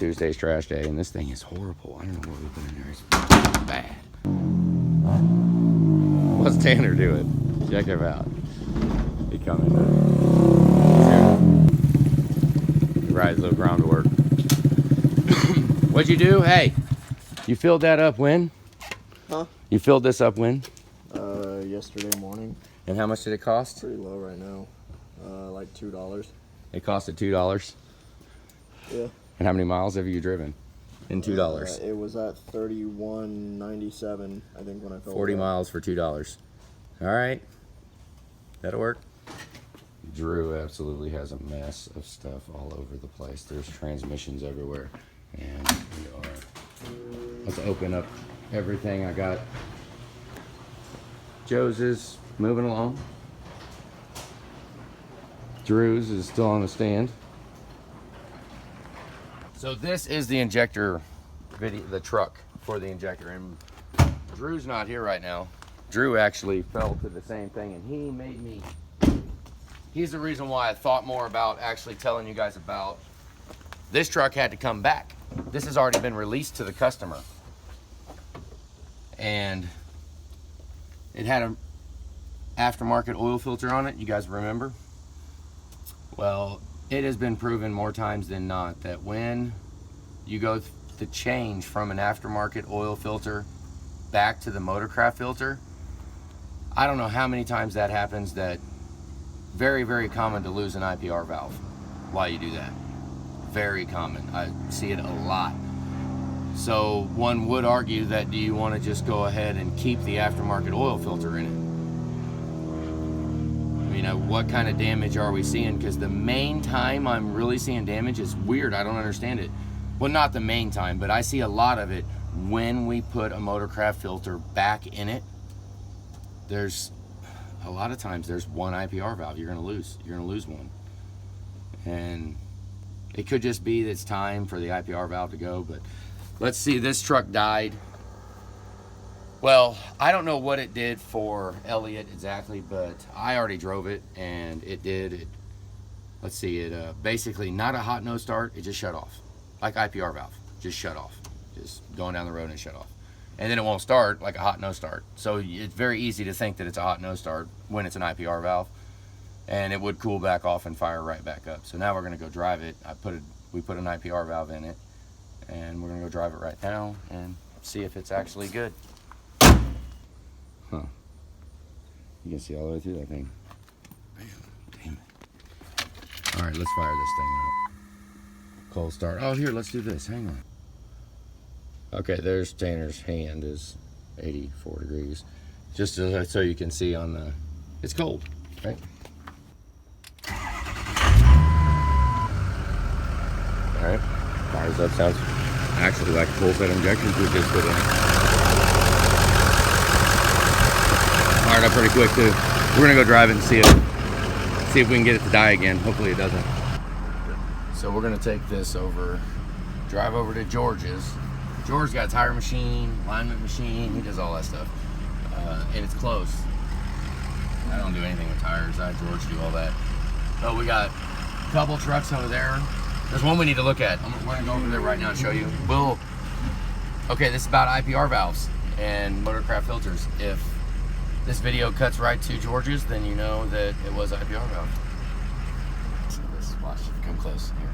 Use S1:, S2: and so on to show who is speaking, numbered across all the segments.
S1: Tuesday's trash day, and this thing is horrible. I don't know what we put in there. It's bad. What's Tanner doing? Check him out. He coming. He rides a little ground to work. What'd you do? Hey, you filled that up when?
S2: Huh?
S1: You filled this up when?
S2: Yesterday morning.
S1: And how much did it cost?
S2: Pretty low right now. Like $2.
S1: It costed $2.
S2: Yeah.
S1: And how many miles have you driven? In $2.
S2: It was at 31.97, I think, when I filled
S1: 40
S2: it up.
S1: miles for $2. All right, that'll work. Drew absolutely has a mess of stuff all over the place. There's transmissions everywhere, and we are. Let's open up everything. I got Joe's is moving along. Drew's is still on the stand. So this is the injector video, the truck for the injector, and Drew's not here right now. Drew actually fell to the same thing, and he made me. He's the reason why I thought more about actually telling you guys about this truck. Had to come back. This has already been released to the customer, and it had an aftermarket oil filter on it. You guys remember? Well, it has been proven more times than not that when you go to change from an aftermarket oil filter back to the motorcraft filter, I don't know how many times that happens. That very, very common to lose an IPR valve while you do that. Very common. I see it a lot. So one would argue that, do you want to just go ahead and keep the aftermarket oil filter in it? You know, what kind of damage are we seeing? Because the main time I'm really seeing damage is weird. I don't understand it. Well, not the main time, but I see a lot of it when we put a motorcraft filter back in it. There's a lot of times there's one IPR valve you're gonna lose. You're gonna lose one. And it could just be that it's time for the IPR valve to go, but let's see, this truck died. Well, I don't know what it did for Elliot exactly, but I already drove it, and it did. Let's see, it basically not a hot no start, it just shut off. Like IPR valve, just shut off. Just going down the road and shut off. And then it won't start like a hot no start. So it's very easy to think that it's a hot no start when it's an IPR valve, and it would cool back off and fire right back up. So now we're gonna go drive it. We put an IPR valve in it, and we're gonna go drive it right now and see if it's actually good. Huh. You can see all the way through that thing. Damn it. All right, let's fire this thing up. Cold start. Oh, here, let's do this. Hang on. Okay, there's Tanner's hand is 84 degrees. Just so you can see on the, it's cold, right? All right, fires up, sounds actually like a full set of injections we just put in. Fired up pretty quick too. We're gonna go drive it and see if we can get it to die again. Hopefully it doesn't. So we're gonna take this over, drive over to George's. George's got a tire machine, alignment machine, he does all that stuff. And it's close. I don't do anything with tires, George do all that. Oh, we got a couple trucks over there. There's one we need to look at. We're gonna go over there right now and show you. Okay, this is about IPR valves and motorcraft filters. If this video cuts right to George's, then you know that it was IPR valve. See this, watch, come close here.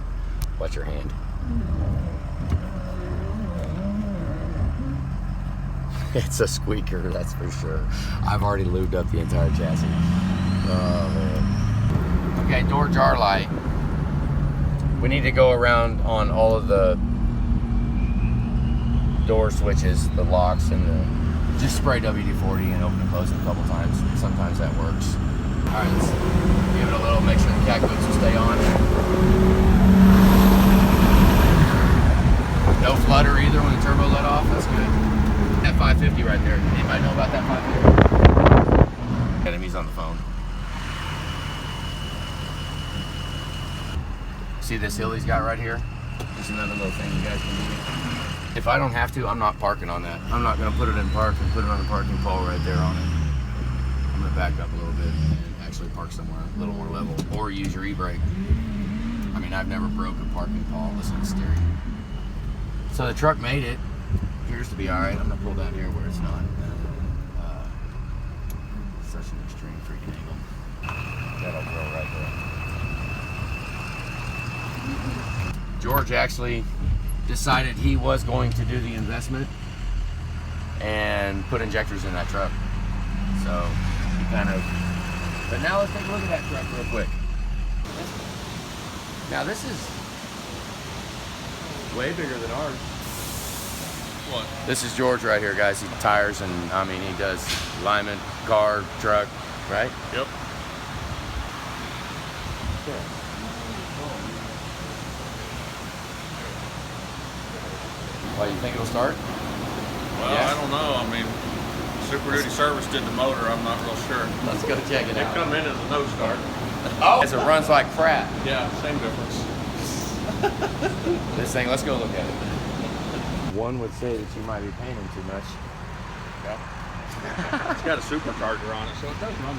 S1: Watch your hand. It's a squeaker, that's for sure. I've already lubed up the entire chassis. Oh, man. Okay, door jar light. We need to go around on all of the door switches, the locks, and just spray WD-40 and open and close it a couple times. Sometimes that works. All right, let's give it a little, make sure the cat boots will stay on. No flutter either when the turbo let off, that's good. That 550 right there. Anybody know about that 550? Get him, he's on the phone. See this hill he's got right here? There's another little thing you guys can do. If I don't have to, I'm not parking on that. I'm not gonna put it in park and put it on the parking pole right there on it. I'm gonna back up a little bit and actually park somewhere a little more level, or use your e-brake. I mean, I've never broke a parking pole. Listen to steering. So the truck made it. Appears to be all right. I'm gonna pull down here where it's not. Such an extreme freaking angle. That'll go right there. George actually decided he was going to do the investment and put injectors in that truck. So he kind of. But now let's take a look at that truck real quick. Now this is way bigger than ours.
S3: What?
S1: This is George right here, guys. He tires and I mean he does alignment, car, truck, right?
S3: Yep.
S1: Well, you think it'll start?
S3: Well,
S1: Yeah.
S3: I don't know. I mean, Super Duty Service did the motor. I'm not real sure.
S1: Let's go check it
S3: It
S1: out.
S3: come in as a no start.
S1: Oh! As it runs like crap.
S3: Yeah, same difference.
S1: This thing, let's go look at it. One would say that you might be paying him too much.
S3: Yeah. It's got a supercharger on it, so it does run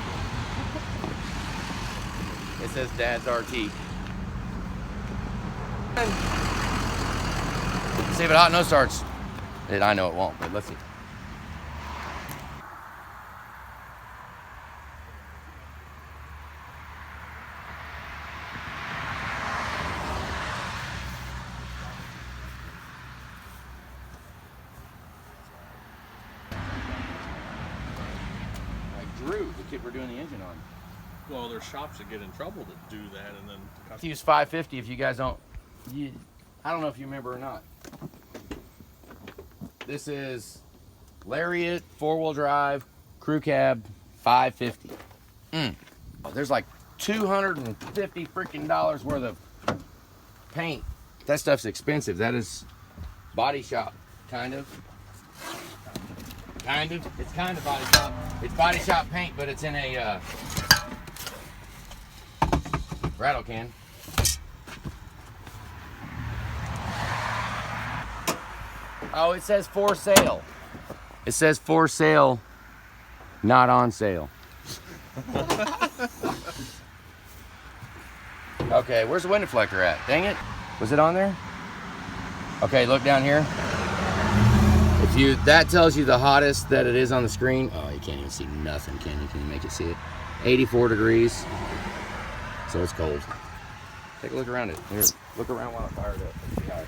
S3: good.
S1: It says Dad's RT. See if it hot no starts. I know it won't, but let's see. Drew, the kid we're doing the engine on.
S3: Well, there's shops that get in trouble that do that, and then
S1: Use 550 if you guys don't. I don't know if you remember or not. This is Lariat 4-wheel drive crew cab 550. There's like $250 freaking worth of paint. That stuff's expensive. That is body shop, kind of. Kind of. It's kind of body shop. It's body shop paint, but it's in a rattle can. Oh, it says for sale. It says for sale, not on sale. Okay, where's the wind deflector at? Dang it. Was it on there? Okay, look down here. That tells you the hottest that it is on the screen. Oh, you can't even see nothing, can you? Can you make it see it? 84 degrees. So it's cold. Take a look around it. Here, look around while I fire it up. Let's see how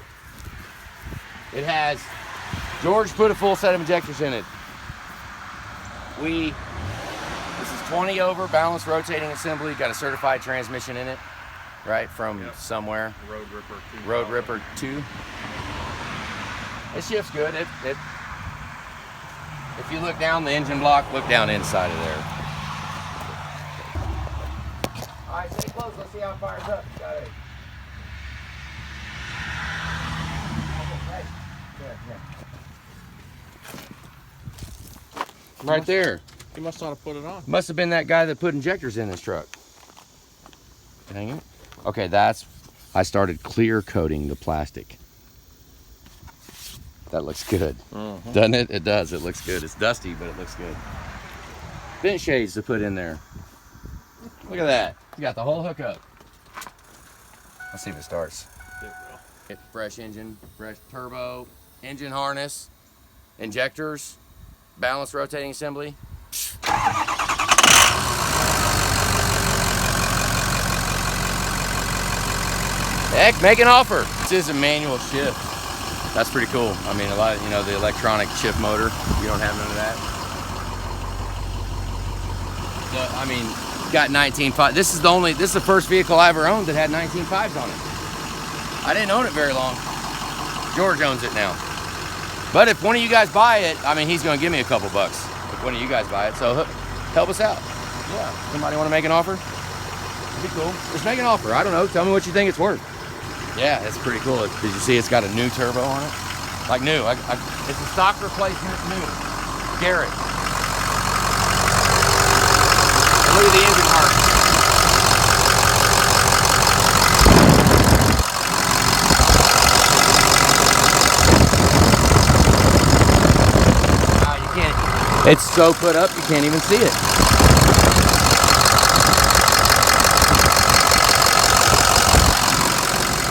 S1: it has. George put a full set of injectors in it. This is 20 over balanced rotating assembly. Got a certified transmission in it, right from somewhere.
S3: Road Ripper 2.
S1: Road Ripper 2. It shifts good. If you look down the engine block, look down inside of there. All right, stay close. Let's see how it fires up. Got it. Right there.
S3: He must not have put it on.
S1: Must have been that guy that put injectors in his truck. Dang it. Okay, I started clear coating the plastic. That looks good. Doesn't it? It does. It looks good. It's dusty, but it looks good. Vent shades to put in there. Look at that. You got the whole hookup. Let's see if it starts.
S3: It will.
S1: Fresh engine, fresh turbo, engine harness, injectors, balanced rotating assembly. Heck, make an offer. This is a manual shift. That's pretty cool. I mean, a lot of, the electronic shift motor, you don't have none of that. I mean, got 19.5. This is the first vehicle I ever owned that had 19.5s on it. I didn't own it very long. George owns it now. But if one of you guys buy it, I mean, he's going to give me a couple bucks if one of you guys buy it. So help us out. Yeah. Somebody want to make an offer? That'd be cool. Just make an offer. I don't know. Tell me what you think it's worth. Yeah, it's pretty cool. Did you see it's got a new turbo on it? Like new. It's a stock replacement new. Garrett. And look at the engine harness. Wow, you can't. It's so put up you can't even see it.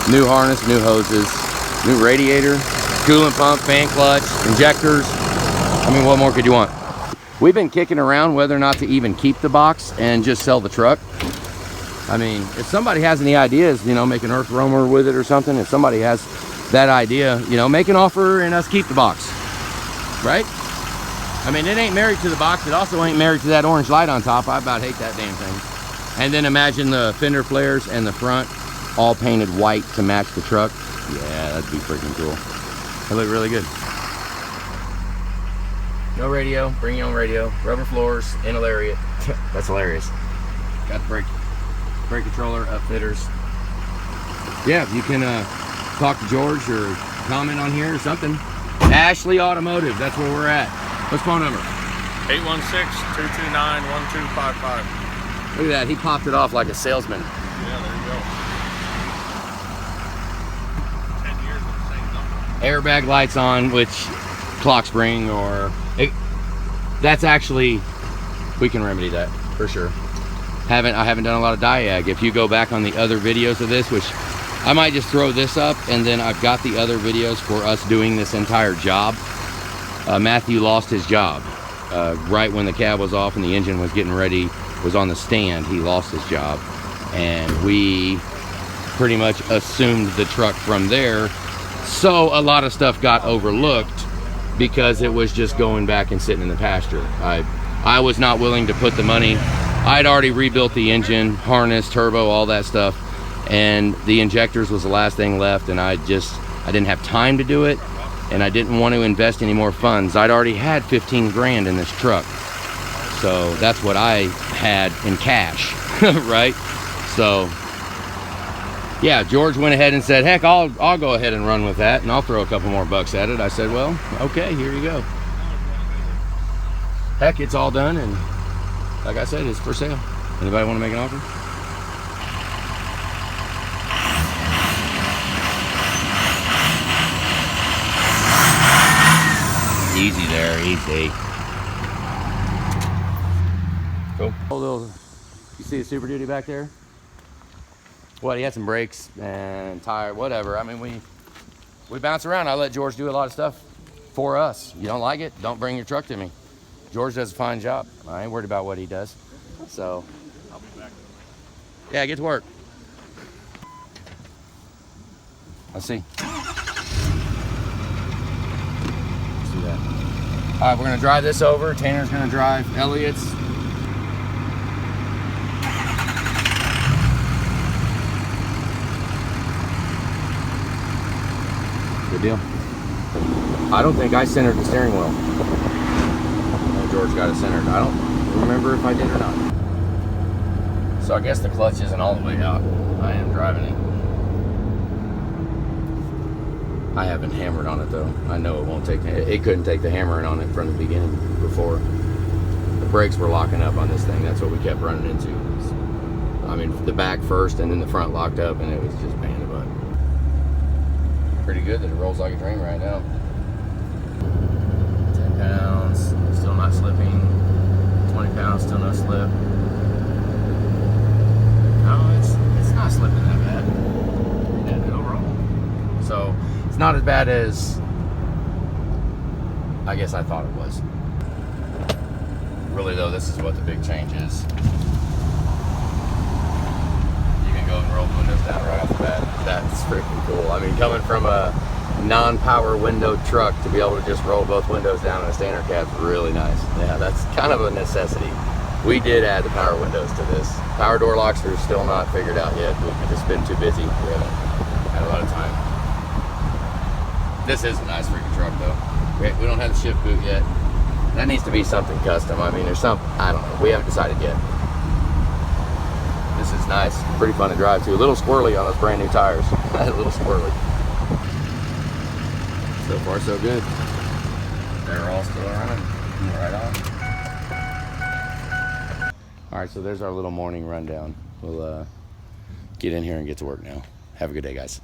S1: New harness, new hoses, new radiator. coolant pump, fan clutch, injectors. I mean, what more could you want? We've been kicking around whether or not to even keep the box and just sell the truck. I mean, if somebody has any ideas, you know, make an earth roamer with it or something, if somebody has that idea, you know, make an offer and us keep the box, right? I mean, it ain't married to the box. It also ain't married to that orange light on top. I about hate that damn thing. And then imagine the fender flares and the front all painted white to match the truck. Yeah, that'd be freaking cool. That look really good. No radio, bring your own radio. Rubber floors in a Lariat. That's hilarious. Got the brake controller, upfitters. Yeah, you can talk to George or comment on here or something. Ashley Automotive, that's where we're at. What's phone number?
S3: 816-229-1255.
S1: Look at that, he popped it off like a salesman.
S3: Yeah, there you go. 10 years of the same number.
S1: Airbag lights on, which clock spring or... that's actually, we can remedy that for sure. I haven't done a lot of diag. If you go back on the other videos of this, which I might just throw this up, and then I've got the other videos for us doing this entire job. Matthew lost his job right when the cab was off and the engine was getting ready, was on the stand. He lost his job, and we pretty much assumed the truck from there. So a lot of stuff got overlooked because it was just going back and sitting in the pasture. I was not willing to put the money. I'd already rebuilt the engine, harness, turbo, all that stuff, and the injectors was the last thing left, and I didn't have time to do it, and I didn't want to invest any more funds. I'd already had 15 grand in this truck, so that's what I had in cash, right? So yeah, George went ahead and said, heck, I'll go ahead and run with that, and I'll throw a couple more bucks at it. I said, well, okay, here you go. Heck, it's all done, and like I said, it's for sale. Anybody want to make an offer? Easy there, easy. Cool. You see the Super Duty back there? What, he had some brakes and tire, whatever. I mean, we bounce around. I let George do a lot of stuff for us. You don't like it? Don't bring your truck to me. George does a fine job. I ain't worried about what he does. So,
S3: I'll be back.
S1: yeah, get to work. Let's see. Let's do that. All right, we're gonna drive this over. Tanner's gonna drive Elliot's. Good deal. I don't think I centered the steering wheel. George got it centered. I don't remember if I did or not. So I guess the clutch isn't all the way out. I am driving it. I haven't hammered on it though. I know it won't take, it couldn't take the hammering on it from the beginning before. The brakes were locking up on this thing. That's what we kept running into. I mean, the back first and then the front locked up, and it was just pain in the butt. Pretty good that it rolls like a dream right now. 10 pounds, still not slipping. 20 pounds, still no slip. No, it's not slipping that bad. Yeah, it'll roll. So it's not as bad as I guess I thought it was. Really though, this is what the big change is. You can go and roll the windows down right off the bat. That's freaking cool. I mean, coming from a non-power window truck to be able to just roll both windows down in a standard cab's really nice. Yeah, that's kind of a necessity. We did add the power windows to this. Power door locks are still not figured out yet. We've just been too busy. We haven't had a lot of time. This is a nice freaking truck though. We don't have the shift boot yet. That needs to be something custom. I mean, there's some, I don't know. We haven't decided yet. This is nice. Pretty fun to drive too. A little squirrely on those brand new tires. A little squirrely. So far, so good. They're all still running. Right on. All right, so there's our little morning rundown. We'll get in here and get to work now. Have a good day, guys.